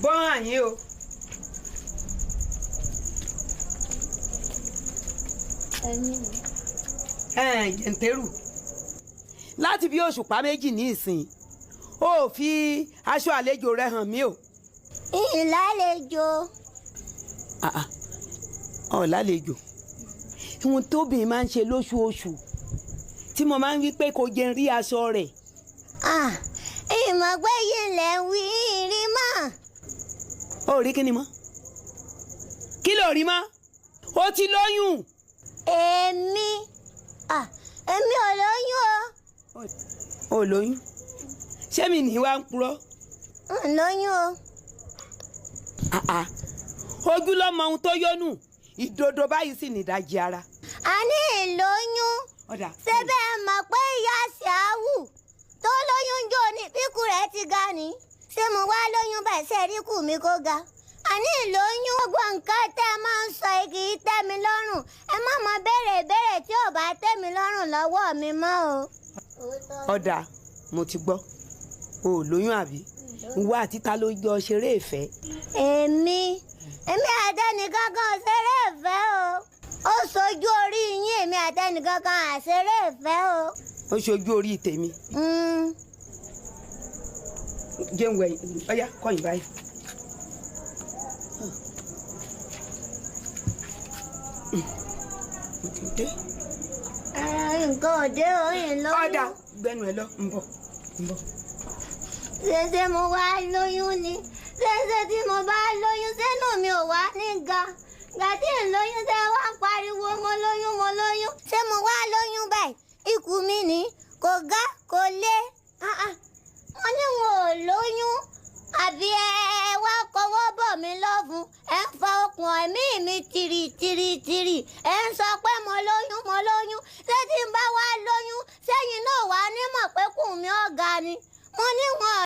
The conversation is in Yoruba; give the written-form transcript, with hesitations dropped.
bọ́ àyín o. Jenteru láti bí òṣùpá méjì ní ìsìn ó fi aṣọ àlejò rẹ hàn mí o. ìlàlejò. ọ̀làlejò ohun tóbìnrin máa ń ṣe lóṣooṣù tí mo máa ń wí pé kò jẹun rí aṣọ rẹ̀. ìmọ̀ pé yìí lẹ̀ ń wí rí mọ́. ó rí kí ni mọ́ kí ló rí mọ́ ó ti lóyún. èmi ò lóyún o. ó lóyún ṣé mi ní wá ń purọ́. lóyún o. ojú ló mọ ohun tó yónú ìdodo báyìí sì ní ìdajì ara. a ní ìlóyún ṣé bẹ́ẹ̀ mọ̀ pé ìyá ṣàwù tó lóyún jò ní bíkú rẹ̀ ti ga ni ṣé mo wá lóyún bẹ́ẹ̀ ṣe rí kù mí kó ga. a ní ìlóyún gbogbo nǹkan tẹ́ ẹ máa ń sọ igi tẹ́ mi lọ́rùn ẹ má mọ béèrè ìbéèrè tí ò bá tẹ́ mi lọ́rùn lọ́wọ́ mi mọ́ o. ọ̀dà mo ti gbọ́ o lóyún àbí ìwọ àti ta ló jọ ṣeré ìfẹ́. èmi àtẹnìkankan ṣeré ìfẹ́ o ó ṣojú orí yín èmi àtẹnìkankan àṣeré ìfẹ́ o. ó ṣojú orí tèmi. jẹun wẹ̀ ọ̀yá kọ́yìn báyìí. nǹkan òde òyìn lóyún. ọ̀dà gbẹnu ẹ lọ ń bọ̀. ṣẹṣẹ mo wá lóyún ni ṣẹṣẹ tí mo bá lóyún sẹ́nu mi ò wá ní ga gàtí ìlóyún tẹ wá ń pariwo mo lóyún ṣé mo wá lóyún báyìí ikú mi ní kò ga kò lé wọ́n ní wọn ò lóyún àbí ẹ wá kọwọ́ bọ̀ mí lọ́fun ẹ ń fa okùn ẹ̀mí mi tìrì ẹ ń sọ pé mo lóyún ṣé tí n bá wá lóyún sẹ́yìn náà wà á nímọ̀ pé kùn mi ọ̀gá ni mo ní wọn.